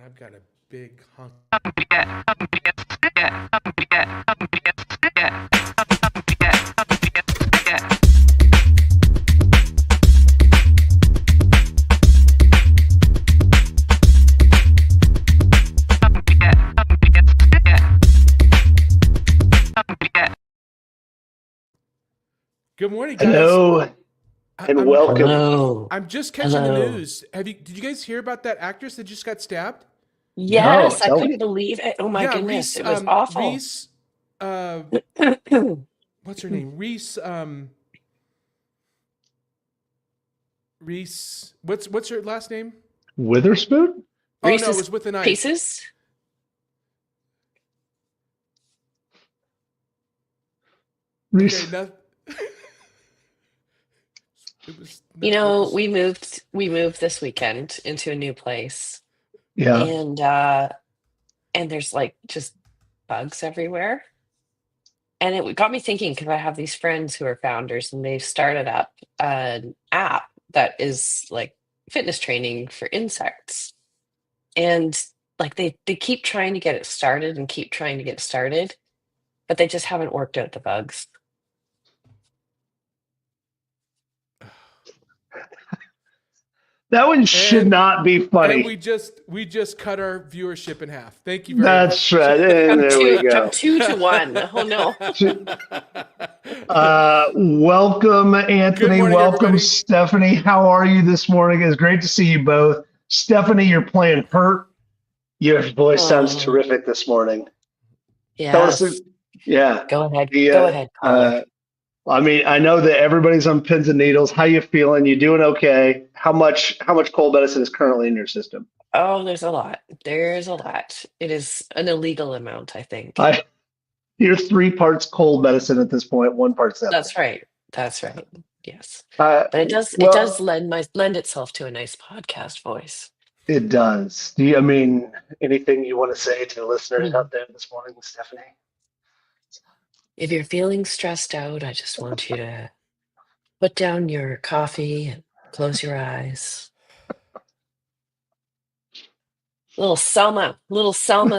I've got a big hunk. Good morning, guys. Hello, and welcome. Hello. I'm just catching the Hello. news. Did you guys hear about that actress that just got stabbed? Yes, I tell couldn't me. believe it. Oh my Yeah, goodness, it was awful. Reese. What's her name? Reese. Reese. What's her last name? Witherspoon? Oh no, it Reese's was with an I. Pieces? Reese. Okay, no, it was. You know, we moved this weekend into a new place, Yeah. and there's like just bugs everywhere. And it got me thinking because I have these friends who are founders and they've started up an app that is like fitness training for insects. And like they keep trying to get it started and keep trying to get it started, but they just haven't worked out the bugs. That one should And- not be And funny. we just cut our viewership in half. Thank you very much. That's right. And there we go. From 2 to 1. Oh no. Welcome, Anthony. morning, Welcome, everybody. Stephanie. How are you this morning? It's great to see you both. Stephanie, you're playing hurt. Your voice sounds Oh. terrific this morning. Yeah. Tell us, yeah. Go ahead. The, Go ahead, caller. I mean, I know that everybody's on pins and needles. How you feeling? You doing okay? How much cold medicine is currently in your system? Oh, there's a lot. There's a lot. It is an illegal amount, I think. You're 3 parts cold medicine at this point, 1 part septic. That's right. That's right. Yes. But But it does lend itself to a nice podcast voice. It does. Anything you want to say to the listeners out there this morning, Stephanie? If you're feeling stressed out, I just want you to put down your coffee and close your eyes. Little Selma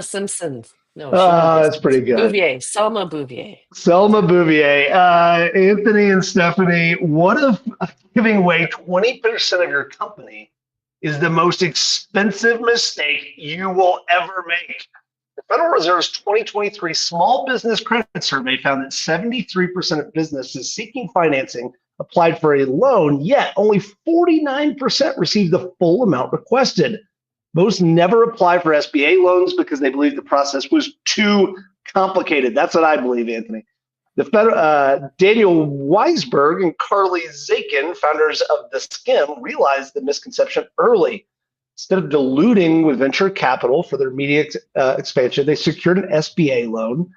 Simpson. No, That's pretty good. Bouvier, Selma Bouvier. Selma Bouvier. Anthony and Stephanie, what if giving away 20% of your company is the most expensive mistake you will ever make? The Federal Reserve's 2023 Small Business Credit Survey found that 73% of businesses seeking financing applied for a loan, yet only 49% received the full amount requested. Most never apply for SBA loans because they believe the process was too complicated. That's what I believe, Anthony. Daniel Weisberg and Carly Zakin, founders of The Skim, realized the misconception early. Instead of diluting with venture capital for their media expansion, they secured an SBA loan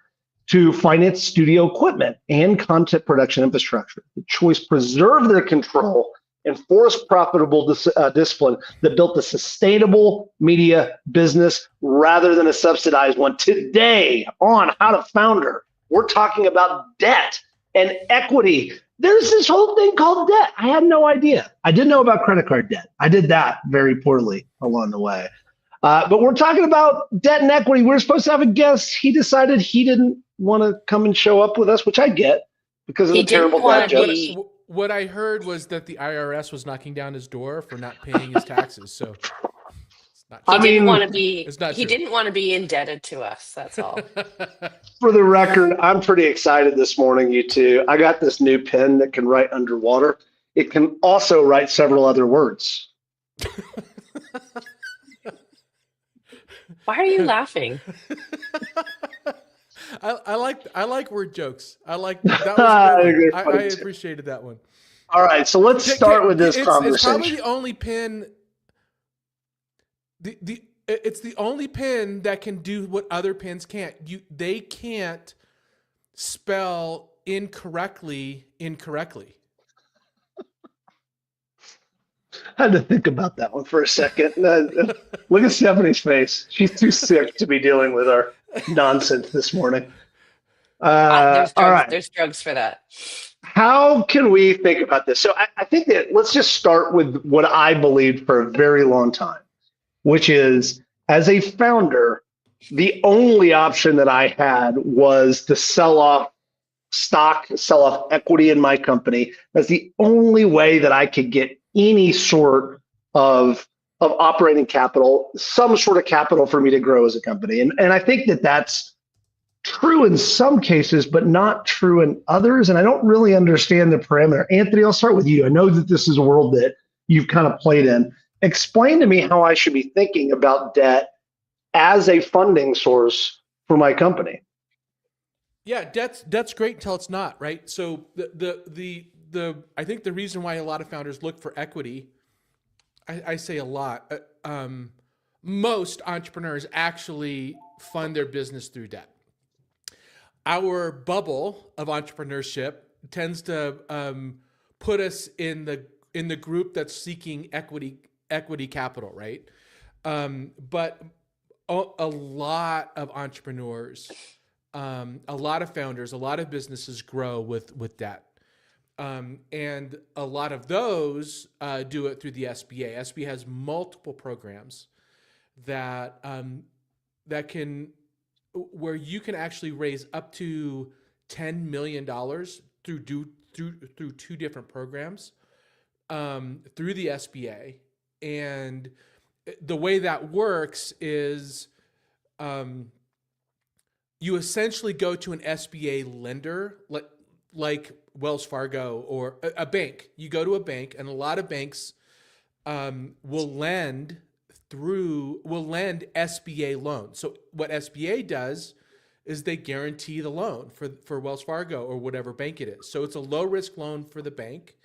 to finance studio equipment and content production infrastructure. The choice preserved their control and forced profitable discipline that built a sustainable media business rather than a subsidized one. Today on How to Founder, we're talking about debt and equity. There's this whole thing called debt. I had no idea. I didn't know about credit card debt. I did that very poorly along the way. But we're talking about debt and equity. We're supposed to have a guest. He decided he didn't want to come and show up with us, which I get because of the terrible dad jokes. What I heard was that the IRS was knocking down his door for not paying his taxes. So it's not true. He didn't want to be. It's not He true. didn't want to be indebted to us. That's all. For the record, I'm pretty excited this morning, you two. I got this new pen that can write underwater. It can also write several other words. Why are you laughing? I like word jokes. I like that. I appreciated that one. All right, so let's start with this conversation. It's probably the only pen. It's the only pen that can do what other pens can't. They can't spell incorrectly. I had to think about that one for a second. Look at Stephanie's face. She's too sick to be dealing with our nonsense this morning. There's drugs, all right. There's drugs for that. How can we think about this? So I think that let's just start with what I believed for a very long time, which is As a founder, the only option that I had was to sell off stock, sell off equity in my company. That's the only way that I could get any sort of operating capital, some sort of capital for me to grow as a company. And I think that that's true in some cases, but not true in others. And I don't really understand the parameter. Anthony, I'll start with you. I know that this is a world that you've kind of played in. Explain to me how I should be thinking about debt as a funding source for my company. Yeah, debt's great until it's not, right? So I think the reason why a lot of founders look for equity, I say a lot, most entrepreneurs actually fund their business through debt. Our bubble of entrepreneurship tends to put us in the group that's seeking equity capital, right? But a lot of entrepreneurs, a lot of founders, a lot of businesses grow with debt. And a lot of those do it through the SBA. SBA has multiple programs that where you can actually raise up to $10 million through two different programs through the SBA. And the way that works is you essentially go to an SBA lender, like Wells Fargo or a bank. You go to a bank, and a lot of banks will lend SBA loans. So what SBA does is they guarantee the loan for Wells Fargo or whatever bank it is. So it's a low risk loan for the bank,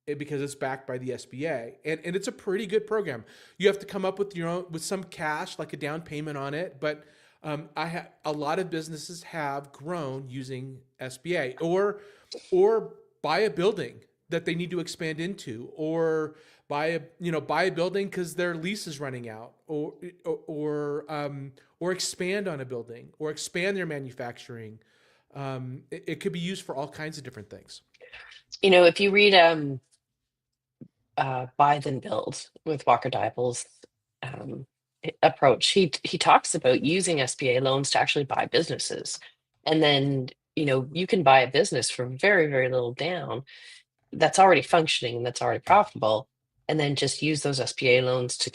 because it's backed by the SBA, and it's a pretty good program. You have to come up with some cash, like a down payment on it, but a lot of businesses have grown using SBA, or buy a building that they need to expand into, or buy a building because their lease is running out, or expand on a building, or expand their manufacturing. It could be used for all kinds of different things. If you read Buy Then Build with Walker Diebel's approach, he talks about using SBA loans to actually buy businesses, and then you can buy a business for very, very little down that's already functioning and that's already profitable, and then just use those SBA loans to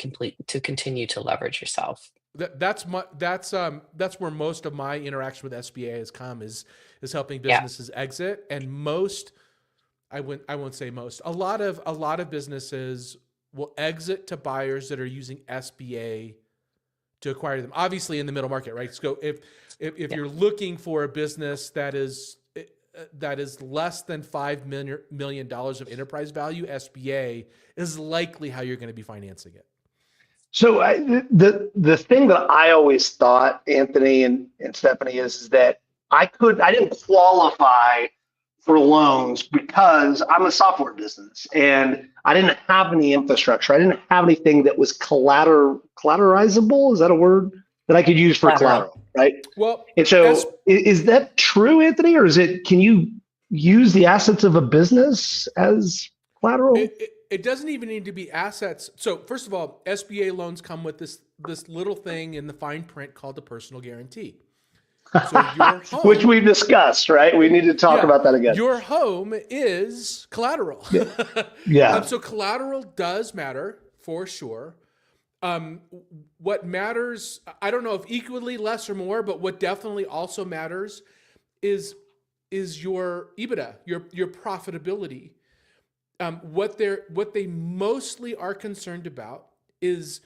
continue to leverage yourself. That's where most of my interaction with SBA has come, is helping businesses exit. And I won't say most, a lot of businesses will exit to buyers that are using SBA to acquire them. Obviously in the middle market, right? So if you're looking for a business that is less than $5 million of enterprise value, SBA is likely how you're going to be financing it. So the thing that I always thought, Anthony and Stephanie, is that I didn't qualify for loans because I'm a software business and I didn't have any infrastructure. I didn't have anything that was collateralizable. Is that a word that I could use for collateral, right? Well, and so is that true, Anthony, or can you use the assets of a business as collateral? It doesn't even need to be assets. So first of all, SBA loans come with this little thing in the fine print called the personal guarantee. So your home, which we've discussed, right? We need to talk about that again. Your home is collateral. Yeah. So collateral does matter for sure. What matters, I don't know if equally, less or more, but what definitely also matters is your EBITDA, your profitability. What they mostly are concerned about is,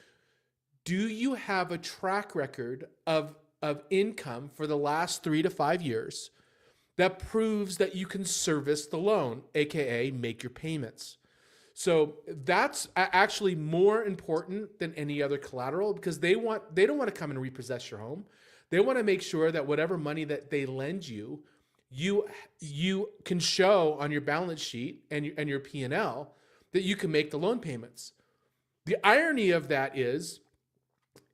do you have a track record of income for the last 3 to 5 years that proves that you can service the loan, AKA make your payments? So that's actually more important than any other collateral, because they don't want to come and repossess your home. They want to make sure that whatever money that they lend you, you can show on your balance sheet and your P&L that you can make the loan payments. The irony of that is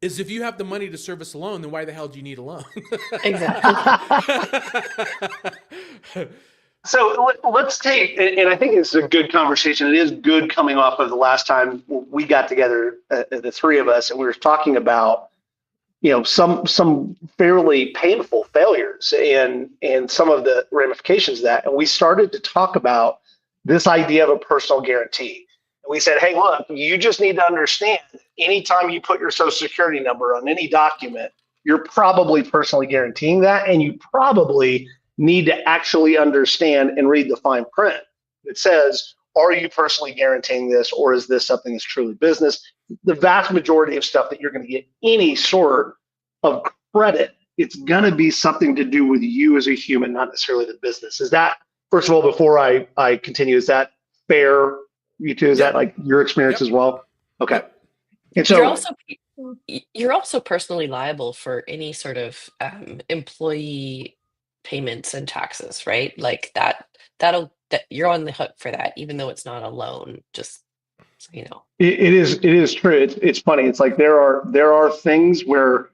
if you have the money to service a loan, then why the hell do you need a loan? Exactly. So let's take, and I think it's a good conversation. It is good coming off of the last time we got together, the three of us, and we were talking about, some fairly painful failures and some of the ramifications of that. And we started to talk about this idea of a personal guarantee. And we said, hey, look, you just need to understand anytime you put your social security number on any document, you're probably personally guaranteeing that. And you probably need to actually understand and read the fine print. It says, are you personally guaranteeing this, or is this something that's truly business? The vast majority of stuff that you're going to get any sort of credit, it's going to be something to do with you as a human, not necessarily the business. Is that, first of all, before I continue, is that fair? You two, is that like your experience as well? Okay. Yep. And You're so also you're also personally liable for any sort of employee payments and taxes, right? Like that you're on the hook for that, even though it's not a loan. Just so you know. it is true. It's funny. It's like there are things where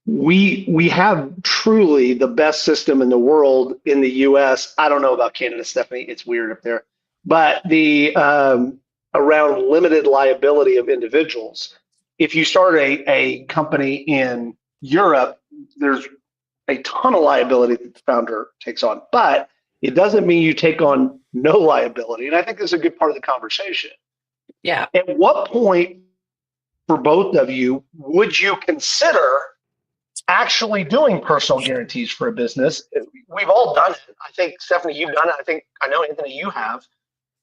we have truly the best system in the world in the US. I don't know about Canada, Stephanie. It's weird up there. But the around limited liability of individuals. If you start a company in Europe, there's a ton of liability that the founder takes on, but it doesn't mean you take on no liability. And I think this is a good part of the conversation. Yeah. At what point for both of you would you consider actually doing personal guarantees for a business? We've all done it. I think, Stephanie, you've done it. I know, Anthony, you have.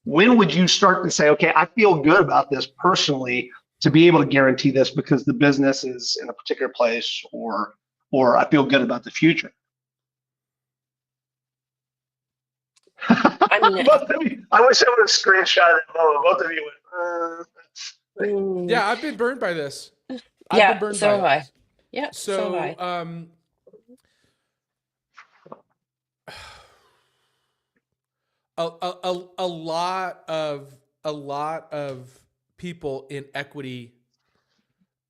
When would you start to say, okay, I feel good about this personally to be able to guarantee this because the business is in a particular place, or I feel good about the future? I mean, Both of you, I wish I would have screenshotted that moment. Both of you went, Yeah, I've been burned by this. I've yeah, been burned so by have it. I. Yeah, so have So, I. a lot of people in equity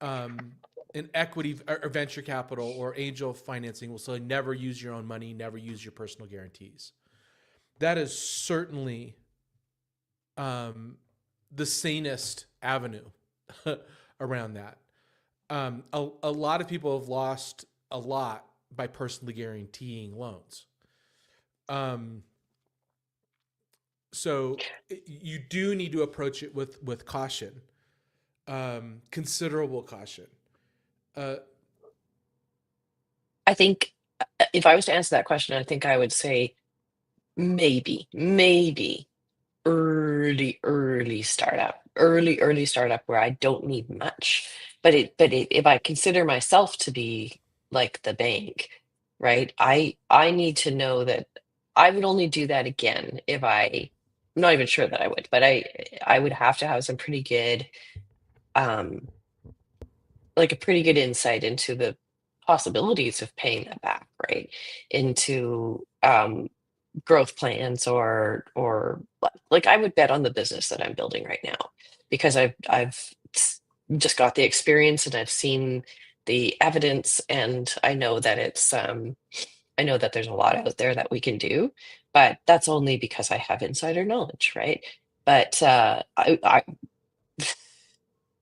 or venture capital or angel financing will say never use your own money, never use your personal guarantees. That is certainly the sanest avenue around that. A lot of people have lost a lot by personally guaranteeing loans. So you do need to approach it with caution, considerable caution. I think if I was to answer that question, I think I would say maybe early startup where I don't need much. But if I consider myself to be like the bank, right? I need to know that I would only do that again if I'm not even sure that I would, but I would have to have some pretty good um like a pretty good insight into the possibilities of paying that back, right? Into growth plans or I would bet on the business that I'm building right now because just got the experience and I've seen the evidence and I know that I know that there's a lot out there that we can do, but that's only because I have insider knowledge, right? But I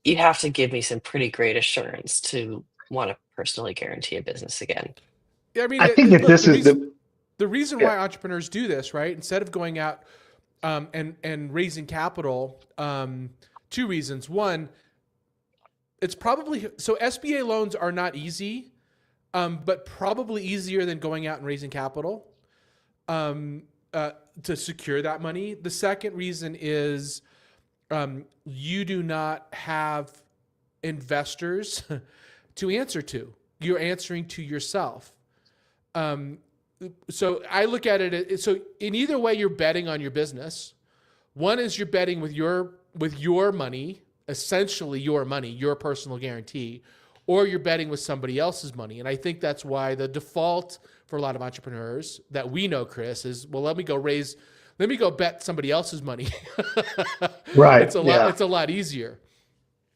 you'd have to give me some pretty great assurance to want to personally guarantee a business again. I mean, I think that look, this is the reason yeah. why entrepreneurs do this, right? Instead of going out and raising capital, two reasons. One, it's probably so SBA loans are not easy, but probably easier than going out and raising capital to secure that money. The second reason is you do not have investors to answer to. You're answering to yourself. So I look at it. So in either way, you're betting on your business. One is you're betting with your money, essentially your money, your personal guarantee, or you're betting with somebody else's money. And I think that's why the default for a lot of entrepreneurs that we know, Chris, is, well, let me go bet somebody else's money. Right. It's Yeah. a lot easier.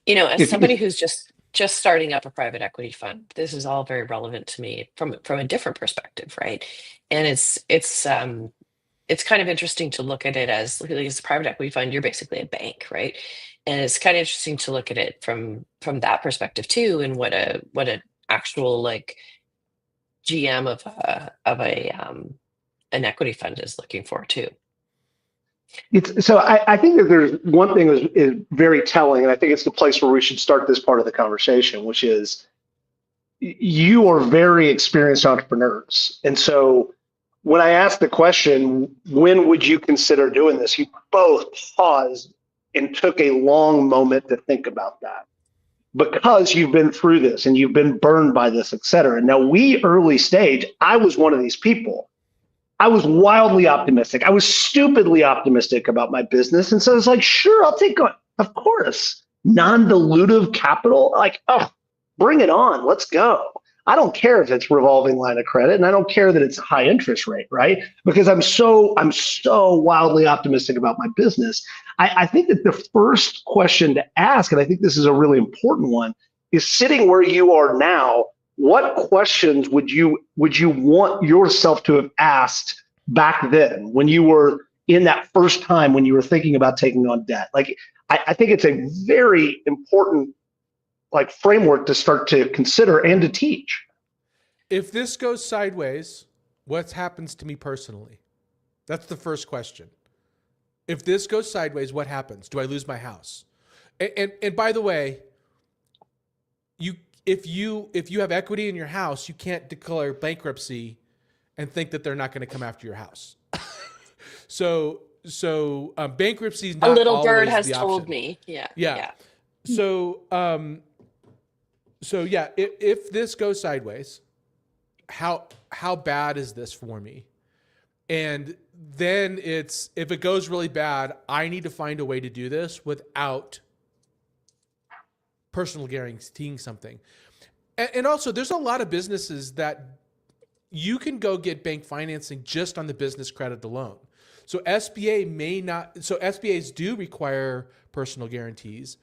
As somebody who's just starting up a private equity fund, this is all very relevant to me from a different perspective, right? And it's kind of interesting to look at it as, like, as a private equity fund, you're basically a bank, right? And it's kind of interesting to look at it from that perspective too, and what a actual like GM of a an equity fund is looking for too. I think that there's one thing is very telling, and I think it's the place where we should start this part of the conversation, which is you are very experienced entrepreneurs. And so when I asked the question, when would you consider doing this? You both paused and took a long moment to think about that because you've been through this and you've been burned by this, et cetera. Now, early stage, I was one of these people. I was wildly optimistic. I was stupidly optimistic about my business. And so I was like, sure, I'll take on, of course, non-dilutive capital. Like, oh, bring it on. Let's go. I don't care if it's revolving line of credit, and I don't care that it's a high interest rate, right? Because I'm so wildly optimistic about my business. I think that the first question to ask, and I think this is a really important one, is sitting where you are now, what questions would you want yourself to have asked back then when you were in that first time when you were thinking about taking on debt? Like, I think it's a very important like framework to start to consider and to teach. If this goes sideways, what happens to me personally? That's the first question. If this goes sideways, what happens? Do I lose my house? And by the way, if you have equity in your house, you can't declare bankruptcy and think that they're not going to come after your house. so bankruptcy is not a little always bird has the told option. me. Yeah. So yeah, if this goes sideways, how bad is this for me? And then if it goes really bad, I need to find a way to do this without personal guaranteeing something. And also, there's a lot of businesses that you can go get bank financing just on the business credit alone. So SBAs do require personal guarantees,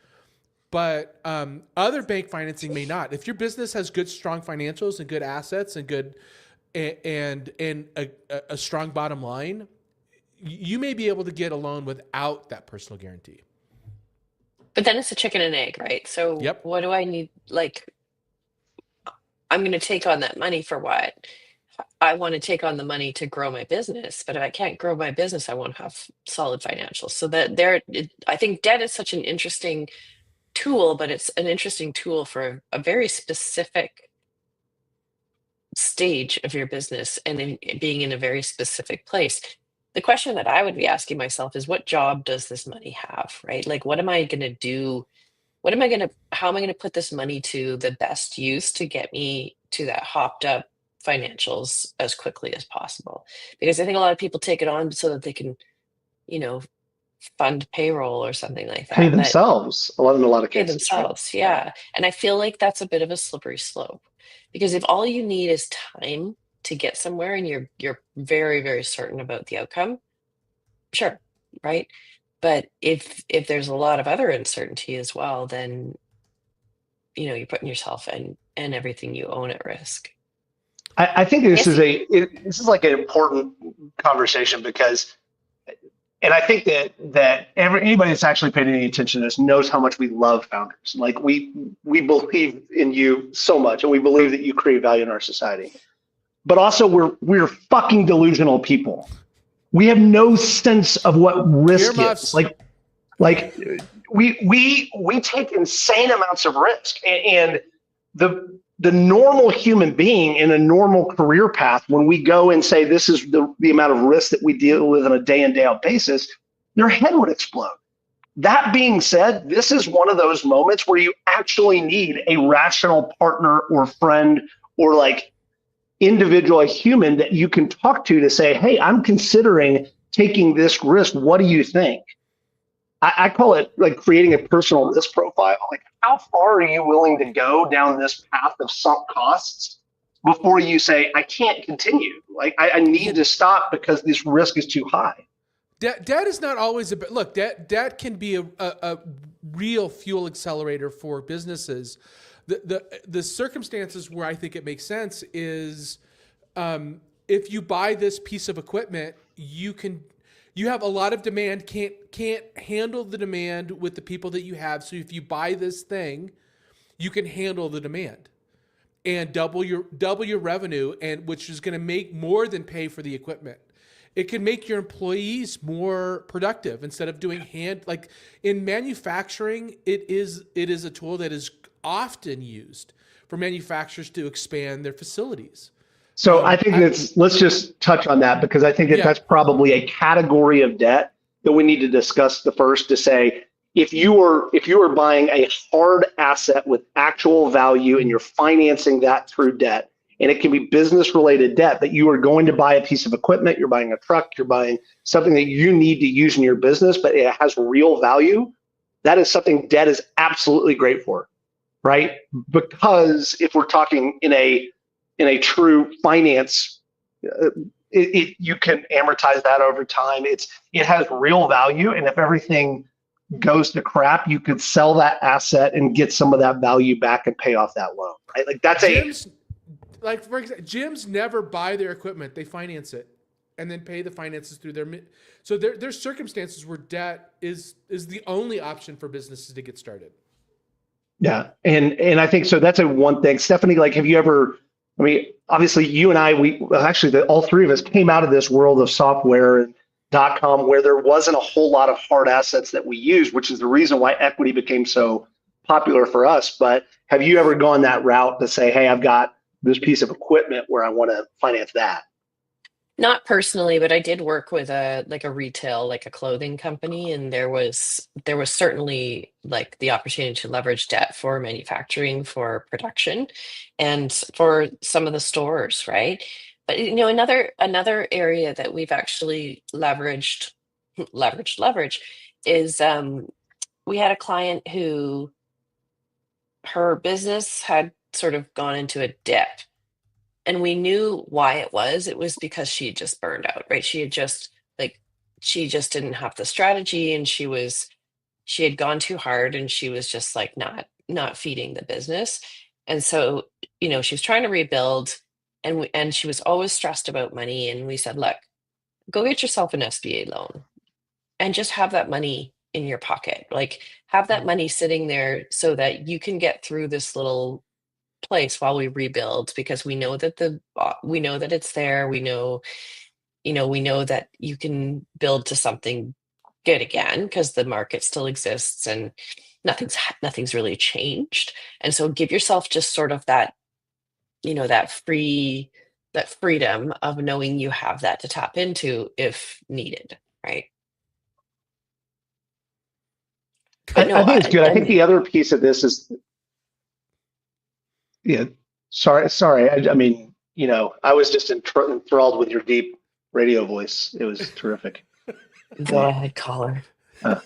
but other bank financing may not. If your business has good, strong financials and good assets and good and a strong bottom line, you may be able to get a loan without that personal guarantee. But then it's a chicken and egg, right? So Yep. what do I need? Like, I'm going to take on that money for what? I want to take on the money to grow my business, but if I can't grow my business, I won't have solid financials. So I think debt is such an interesting tool, but it's an interesting tool for a very specific stage of your business and being in a very specific place. The question that I would be asking myself is, what job does this money have, right? Like, what am I going to do? How am I going to put this money to the best use to get me to that hopped up financials as quickly as possible? Because I think a lot of people take it on so that they can, you know, fund payroll or something like that. Pay themselves, in a lot of Pay cases. themselves, yeah. And I feel like that's a bit of a slippery slope, because if all you need is time to get somewhere and you're very, very certain about the outcome, sure, right? But if there's a lot of other uncertainty as well, then you're putting yourself and everything you own at risk. I think this is like an important conversation because, and I think that anybody that's actually paying any attention to this knows how much we love founders. Like we believe in you so much, and we believe that you create value in our society. But also we're fucking delusional people. We have no sense of what risk is. Like we take insane amounts of risk, and the normal human being in a normal career path, when we go and say this is the amount of risk that we deal with on a day in, day out basis, their head would explode. That being said, this is one of those moments where you actually need a rational partner or friend or like individual, a human that you can talk to say, hey, I'm considering taking this risk. What do you think? I call it like creating a personal risk profile. Like, how far are you willing to go down this path of sunk costs before you say, I can't continue? Like, I need to stop because this risk is too high. Debt is not always look, debt can be a real fuel accelerator for businesses. The circumstances where I think it makes sense is if you buy this piece of equipment, you have a lot of demand, can't handle the demand with the people that you have. So if you buy this thing, you can handle the demand and double your revenue, and which is going to make more than pay for the equipment. It can make your employees more productive instead of doing like in manufacturing. It is a tool that is often used for manufacturers to expand their facilities. So I think let's just touch on that, because I think that that's probably a category of debt that we need to discuss the first, to say, if you are buying a hard asset with actual value and you're financing that through debt, and it can be business related debt, but you are going to buy a piece of equipment, you're buying a truck, you're buying something that you need to use in your business, but it has real value, that is something debt is absolutely great for, right? Because if we're talking in a true finance, you can amortize that over time. It has real value, and if everything goes to crap, you could sell that asset and get some of that value back and pay off that loan. Right? Like that's like for example, gyms never buy their equipment; they finance it, and then pay the finances through their. So there's circumstances where debt is the only option for businesses to get started. Yeah, and I think so. That's a one thing, Stephanie. Like, have you ever? I mean, obviously, you and I, all three of us came out of this world of software and .com, where there wasn't a whole lot of hard assets that we used, which is the reason why equity became so popular for us. But have you ever gone that route to say, hey, I've got this piece of equipment where I want to finance that? Not personally, but I did work with a retail, like a clothing company, and there was certainly like the opportunity to leverage debt for manufacturing, for production, and for some of the stores, right? But another area that we've actually leverage is we had a client who her business had sort of gone into a dip, and we knew why it was. It was because she had just burned out, right? She just didn't have the strategy, and she had gone too hard, and she was just like not feeding the business. And so, she was trying to rebuild, and she was always stressed about money. And we said, look, go get yourself an SBA loan and just have that money in your pocket. Like, have that money sitting there so that you can get through this little place while we rebuild, because we know that we know that it's there. We know that you can build to something good again, because the market still exists and nothing's really changed. And so give yourself just sort of that, that freedom of knowing you have that to tap into if needed, right? But no, I think it's good. I think the other piece of this is, yeah, sorry. I mean, I was just enthralled with your deep radio voice. It was terrific. Go ahead, caller. All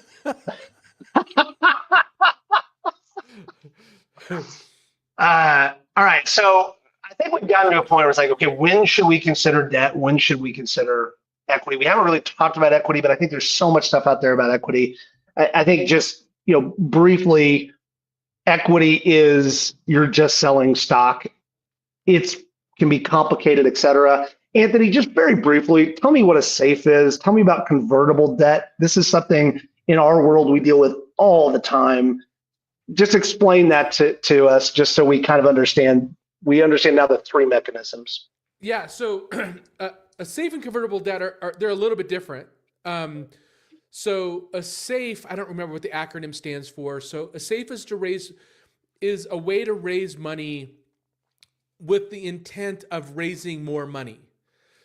right. So I think we've gotten to a point where it's like, okay, when should we consider debt? When should we consider equity? We haven't really talked about equity, but I think there's so much stuff out there about equity. I think just, briefly, equity is you're just selling stock. It can be complicated, et cetera. Anthony, just very briefly, tell me what a SAFE is. Tell me about convertible debt. This is something in our world we deal with all the time. Just explain that to us, just so we kind of understand. We understand now the three mechanisms. Yeah. So a SAFE and convertible debt they're a little bit different. So a SAFE, I don't remember what the acronym stands for. So a SAFE is a way to raise money with the intent of raising more money.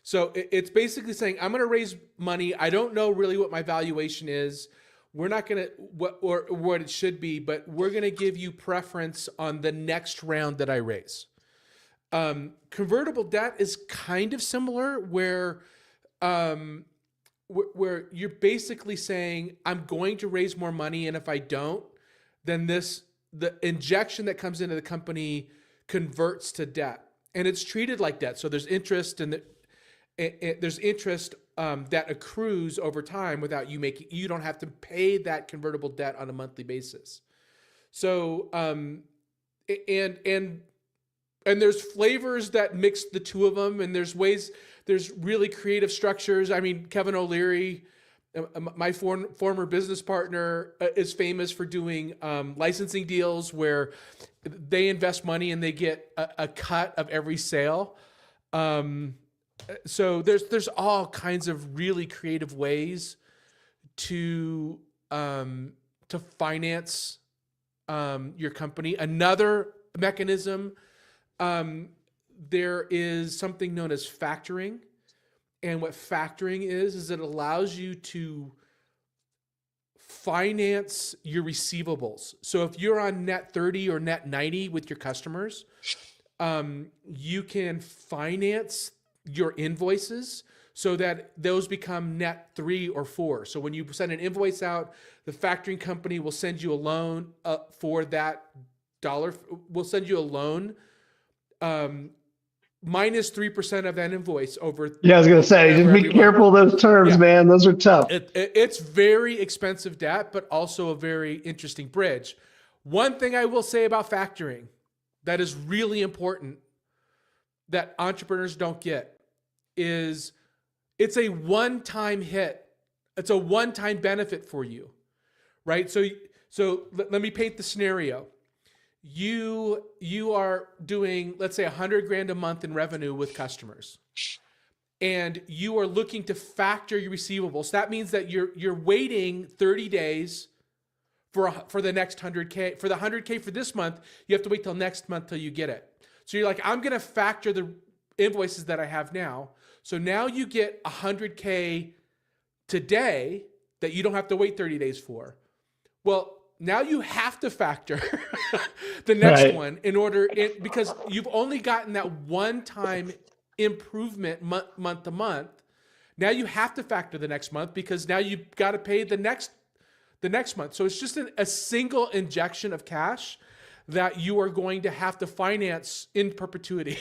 So it's basically saying, I'm going to raise money. I don't know really what my valuation is. We're not going to, what it should be, but we're going to give you preference on the next round that I raise. Convertible debt is kind of similar, where you're basically saying, I'm going to raise more money, and if I don't, then the injection that comes into the company converts to debt, and it's treated like debt. So there's interest, and there's interest that accrues over time without you don't have to pay that convertible debt on a monthly basis. So and and there's flavors that mix the two of them, and there's really creative structures. I mean, Kevin O'Leary, my former business partner, is famous for doing licensing deals where they invest money and they get a cut of every sale. So there's all kinds of really creative ways to finance your company. Another mechanism, there is something known as factoring. And what factoring is it allows you to finance your receivables. So if you're on net 30 or net 90 with your customers, you can finance your invoices so that those become net 3 or 4. So when you send an invoice out, the factoring company will send you a loan for that dollar. We'll send you a loan minus 3% of that invoice over. Yeah, I was going to say, just be careful of those terms, man. Those are tough. It's very expensive debt, but also a very interesting bridge. One thing I will say about factoring that is really important that entrepreneurs don't get is it's a one-time hit. It's a one-time benefit for you, right? So let me paint the scenario. You are doing, let's say, 100 grand a month in revenue with customers, and you are looking to factor your receivables. That means that you're waiting 30 days for the next 100K. For the 100K for this month, you have to wait till next month till you get it. So you're like, I'm going to factor the invoices that I have now. So now you get 100K today that you don't have to wait 30 days for. Well, now you have to factor the next one because you've only gotten that one-time improvement month to month. Now you have to factor the next month because now you've got to pay the next month. So it's just a single injection of cash that you are going to have to finance in perpetuity.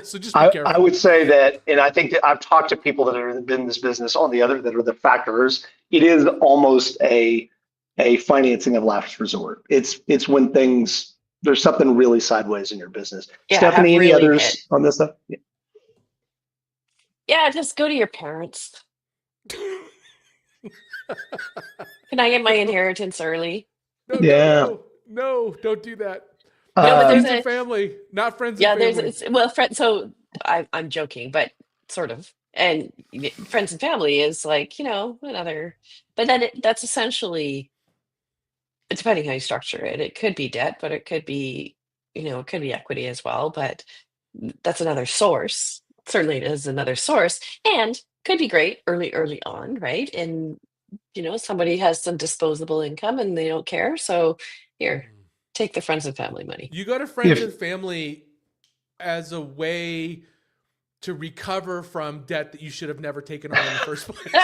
So just be careful. I would say that, and I think that I've talked to people that have been in this business on the other that are the factorers. It is almost a financing of last resort. It's when there's something really sideways in your business. Yeah, Stephanie, any others on this stuff? Yeah, just go to your parents. Can I get my inheritance early? No, don't do that. No, but there's friends and family, not friends and family. So I'm joking, but sort of. And friends and family is like, another, but then that's essentially, depending how you structure it, it could be debt, but it could be, it could be equity as well, but that's another source. Certainly it is another source and could be great early on, right? And, somebody has some disposable income and they don't care. So here, take the friends and family money. You go to friends and family as a way to recover from debt that you should have never taken on in the first place.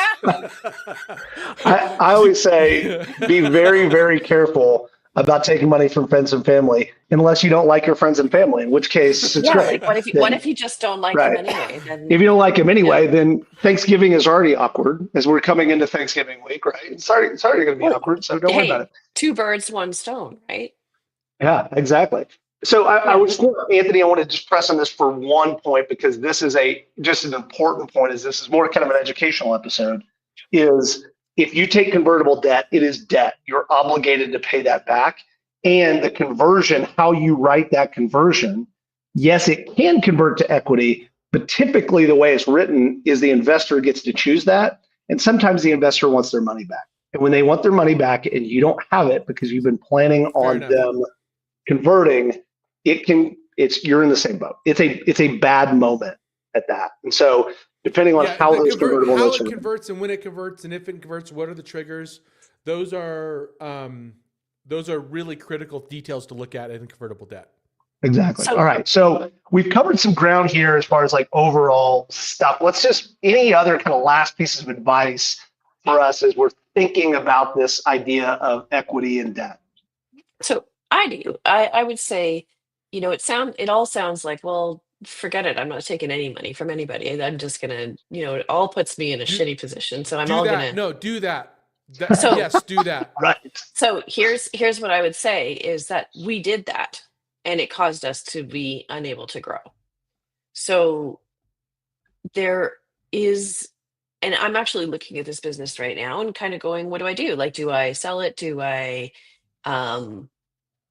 I always say, be very, very careful about taking money from friends and family, unless you don't like your friends and family, in which case it's great. Like what if you just don't like them anyway? Then, if you don't like them anyway, then Thanksgiving is already awkward as we're coming into Thanksgiving week, right? It's already going to be awkward, so don't worry about it. 2 birds, 1 stone, right? Yeah, exactly. So I was, Anthony, I want to just press on this for one point, because this is just an important point, is this is more kind of an educational episode, is if you take convertible debt, it is debt. You're obligated to pay that back. And the conversion, how you write that conversion, yes, it can convert to equity, but typically the way it's written is the investor gets to choose that. And sometimes the investor wants their money back. And when they want their money back and you don't have it because you've been planning on them converting, you're in the same boat. It's a bad moment at that. And so depending on how those convertible notes converts and when it converts and if it converts, what are the triggers? Those are really critical details to look at in convertible debt. Exactly. All right. So we've covered some ground here as far as like overall stuff. Any other kind of last pieces of advice for us as we're thinking about this idea of equity and debt? So I would say, it all sounds like, well, forget it. I'm not taking any money from anybody. And I'm just going to, it all puts me in a shitty position. So I'm all going to. No, do that. Yes, do that. Right. So here's what I would say is that we did that. and it caused us to be unable to grow. So there is, and I'm actually looking at this business right now and kind of going, what do I do? Like, do I sell it? Do I, um,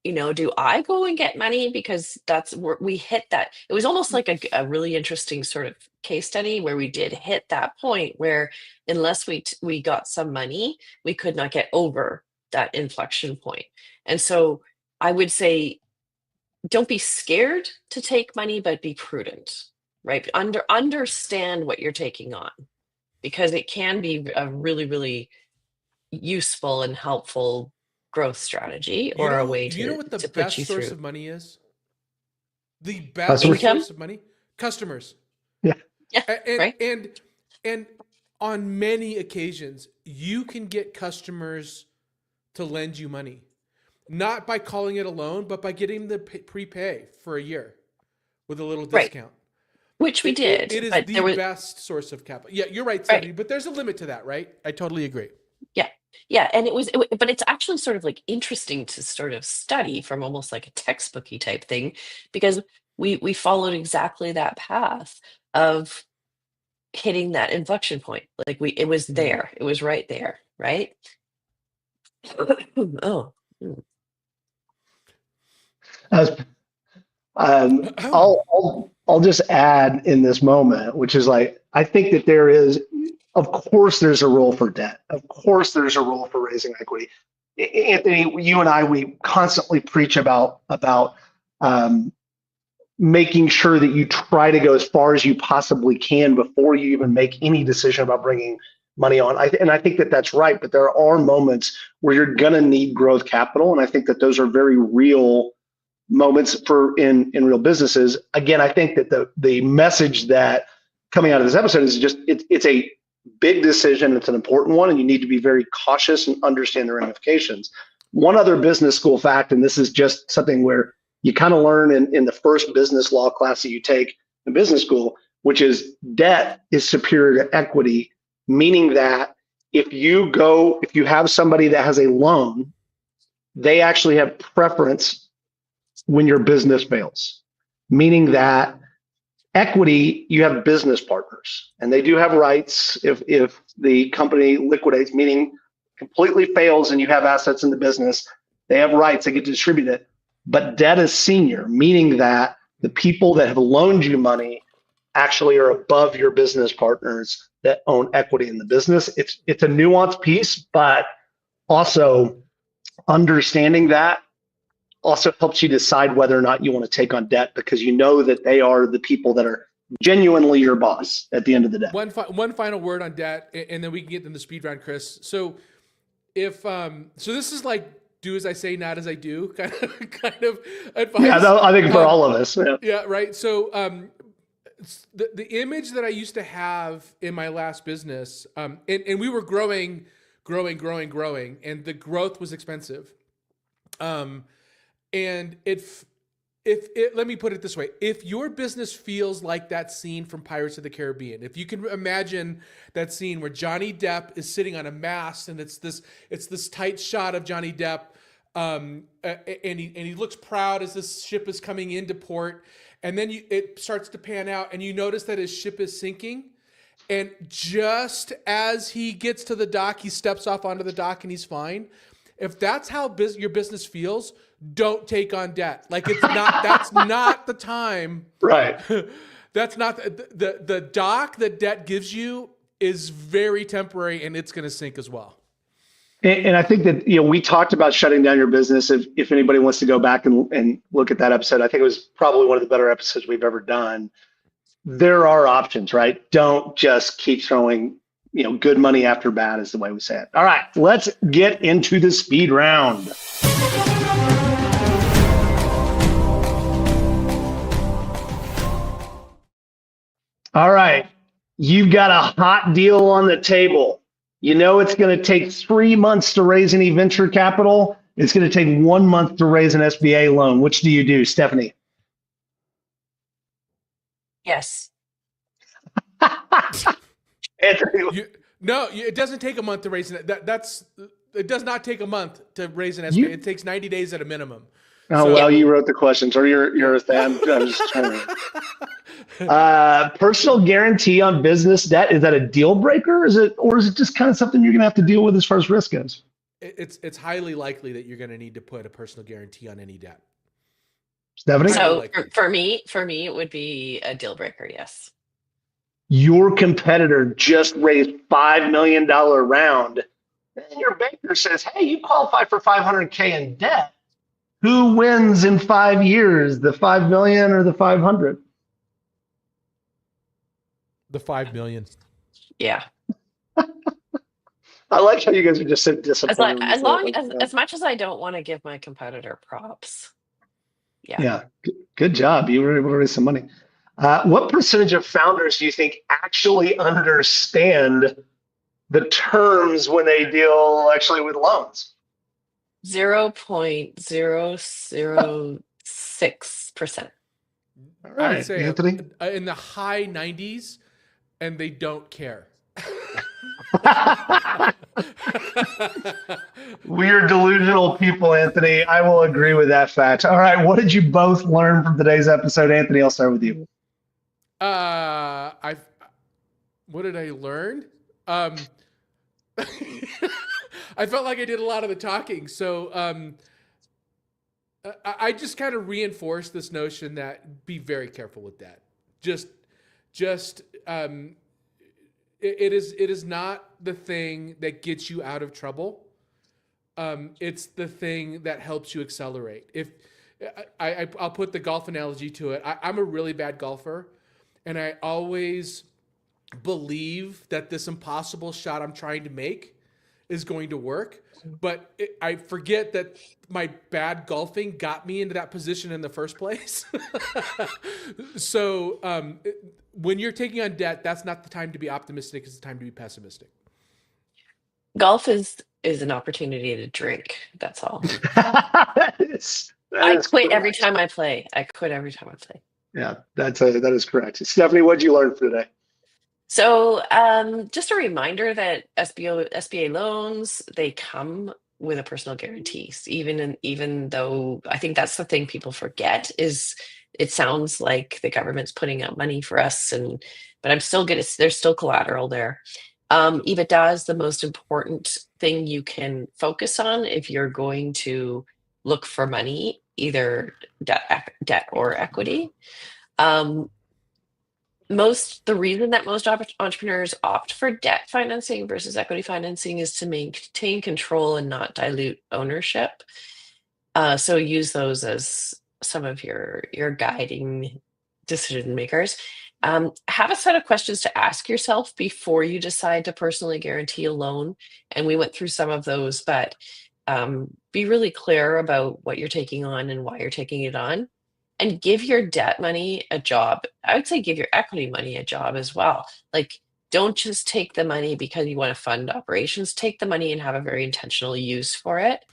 do I go and get money? Because that's where we hit that. It was almost like a really interesting sort of case study where we did hit that point where unless we got some money, we could not get over that inflection point. And so I would say, don't be scared to take money, but be prudent, right? Understand what you're taking on, because it can be a really, really useful and helpful growth strategy You or a know, way you know what the to put you best source through of money is? The best Customers? income. source of money? Customers. Yeah. Yeah, And right. and on many occasions, you can get customers to lend you money, not by calling it a loan, but by getting the prepay for a year with a little Right. discount. Which we It did, is but the there was best source of capital. Yeah, you're right, right. Stephanie, but there's a limit to that, right? I totally agree. Yeah. Yeah. And but it's actually sort of like interesting to sort of study from almost like a textbooky type thing, because we followed exactly that path of hitting that inflection point. Like it was Mhm. there. It was right there. Right. Oh. Mm. As I'll just add in this moment, which is like, I think that there is, of course, there's a role for debt. Of course, there's a role for raising equity. Anthony, you and I, we constantly preach about um, making sure that you try to go as far as you possibly can before you even make any decision about bringing money on. And I think that that's right, but there are moments where you're going to need growth capital. And I think that those are very real moments for in real businesses. Again, I think that the message that coming out of this episode is just it's a big decision. It's an important one, and you need to be very cautious and understand the ramifications. One other business school fact, and this is just something where you kind of learn in the first business law class that you take in business school, which is debt is superior to equity, meaning that if you have somebody that has a loan, they actually have preference when your business fails, meaning that equity, you have business partners and they do have rights if the company liquidates, meaning completely fails and you have assets in the business, they have rights, they get to distribute it. But debt is senior, meaning that the people that have loaned you money actually are above your business partners that own equity in the business. It's a nuanced piece, but also understanding that also helps you decide whether or not you want to take on debt, because you know that they are the people that are genuinely your boss at the end of the day. One final word on debt, and then we can get in the speed round, Chris. So if so this is like do as I say, not as I do kind of advice. Yeah, I think for all of us. Yeah. Yeah, right. So the image that I used to have in my last business, and we were growing, and the growth was expensive. And if let me put it this way, if your business feels like that scene from Pirates of the Caribbean, if you can imagine that scene where Johnny Depp is sitting on a mast and it's this tight shot of Johnny Depp, and he looks proud as this ship is coming into port, and then it starts to pan out and you notice that his ship is sinking. And just as he gets to the dock, he steps off onto the dock and he's fine. If that's how your business feels, don't take on debt. Like that's not the time. Right. That's not the dock that debt gives you is very temporary and it's going to sink as well. And I think that, we talked about shutting down your business. If anybody wants to go back and look at that episode, I think it was probably one of the better episodes we've ever done. There are options, right? Don't just keep throwing, good money after bad is the way we say it. All right, let's get into the speed round. All right, you've got a hot deal on the table. It's going to take 3 months to raise any venture capital. It's going to take 1 month to raise an SBA loan. Which do you do, Stephanie? Yes. It doesn't take a month to raise it. It does not take a month to raise an SBA. It takes 90 days at a minimum. Oh, So well, you wrote the questions, or you're a fan. I'm just trying to. Personal guarantee on business debt, is that a deal breaker? Or is it just kind of something you're going to have to deal with as far as risk goes? it's highly likely that you're going to need to put a personal guarantee on any debt. Stephanie, Highly So likely. for me, it would be a deal breaker. Yes. your competitor just raised $5 million round, and your banker says, "Hey, you qualify for 500K in debt." Who wins in 5 years, the 5 million or the 500? The 5 million. Yeah. I like how you guys are just so disappointed when you As say it long like that. as much as I don't want to give my competitor props. Yeah. Yeah, good job. You were able to raise some money. What percentage of founders do you think actually understand the terms when they deal actually with loans? 0.006%. All I would right, say Anthony. in the high 90s, and they don't care. We are delusional people, Anthony. I will agree with that fact. All right, what did you both learn from today's episode? Anthony, I'll start with you. I what did I learn? I felt like I did a lot of the talking, so I just kind of reinforced this notion that be very careful with that. Just it is not the thing that gets you out of trouble. It's the thing that helps you accelerate. If I'll put the golf analogy to it. I'm a really bad golfer, and I always believe that this impossible shot I'm trying to make is going to work. But I forget that my bad golfing got me into that position in the first place. So when you're taking on debt, that's not the time to be optimistic. It's the time to be pessimistic. Golf is an opportunity to drink. That's all. that is I quit every correct. time I play. Yeah, that is correct. Stephanie, what did you learn for today? So just a reminder that SBA loans, they come with a personal guarantees, even though I think that's the thing people forget is it sounds like the government's putting out money for us, but I'm still good. There's still collateral there. EBITDA is the most important thing you can focus on if you're going to look for money, either debt or equity. The reason that most entrepreneurs opt for debt financing versus equity financing is to maintain control and not dilute ownership. So use those as some of your guiding decision makers. Have a set of questions to ask yourself before you decide to personally guarantee a loan. And we went through some of those, but be really clear about what you're taking on and why you're taking it on. And give your debt money a job. I would say give your equity money a job as well. Like, don't just take the money because you want to fund operations. Take the money and have a very intentional use for it.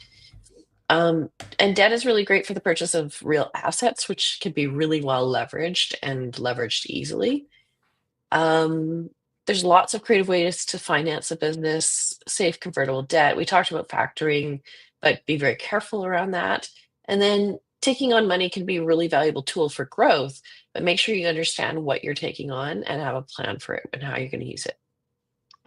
And debt is really great for the purchase of real assets, which can be really well leveraged and leveraged easily. There's lots of creative ways to finance a business, safe convertible debt. We talked about factoring, but be very careful around that. And then taking on money can be a really valuable tool for growth, but make sure you understand what you're taking on and have a plan for it and how you're going to use it.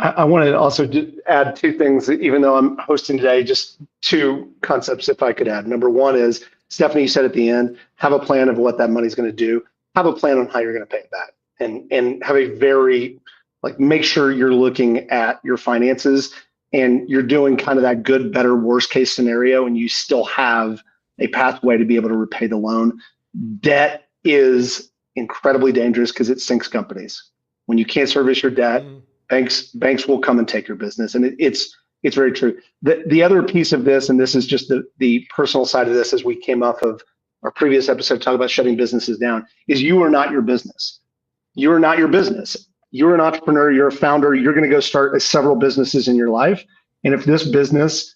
I wanted to also add two things, even though I'm hosting today, just two concepts if I could add. Number one is, Stephanie, you said at the end, have a plan of what that money's going to do. Have a plan on how you're going to pay it back, and have a very, make sure you're looking at your finances and you're doing kind of that good, better, worst case scenario, and you still have a pathway to be able to repay the loan. Debt is incredibly dangerous because it sinks companies. When you can't service your debt, banks will come and take your business, and it's very true. The other piece of this, and this is just the personal side of this, as we came off of our previous episode talking about shutting businesses down, is you are not your business. You are not your business. You're an entrepreneur. You're a founder. You're going to go start several businesses in your life, and if this business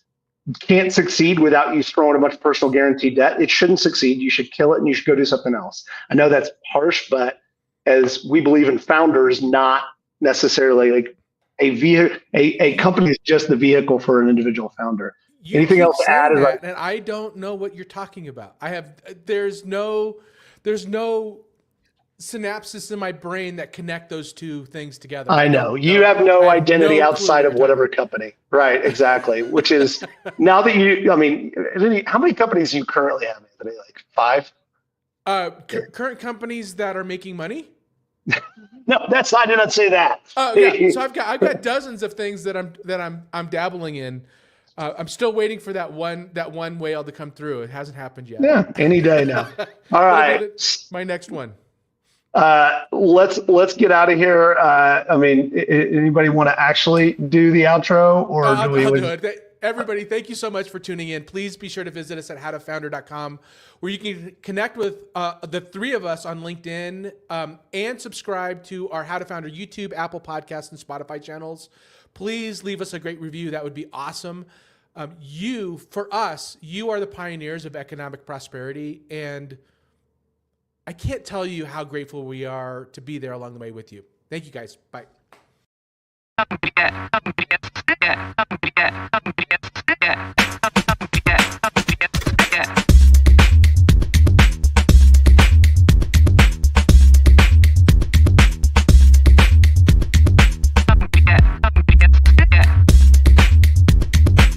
can't succeed without you throwing a bunch of personal guaranteed debt, it shouldn't succeed. You should kill it and you should go do something else. I know that's harsh, but as we believe in founders, not necessarily like a company is just the vehicle for an individual founder. You Anything keep else to add? saying Is like, that, and I don't know what you're talking about. There's no synapses in my brain that connect those two things together. I know you have I no have identity no clue what outside you're of talking whatever about. company. Right. Exactly. Which is now that I mean, how many companies do you currently have, Anthony? Like 5? Current companies that are making money. No, I did not say that. Oh yeah, so I've got dozens of things that I'm dabbling in. I'm still waiting for that one whale to come through. It hasn't happened yet. Yeah, any day now. All That'll be right. my next one. Let's get out of here. I mean, anybody want to actually do the outro, or do we? I'll do it. Everybody, thank you so much for tuning in. Please be sure to visit us at howtofounder.com, where you can connect with the three of us on LinkedIn, and subscribe to our How to Founder YouTube, Apple Podcasts, and Spotify channels. Please leave us a great review. That would be awesome. For us, you are the pioneers of economic prosperity, and I can't tell you how grateful we are to be there along the way with you. Thank you, guys. Bye.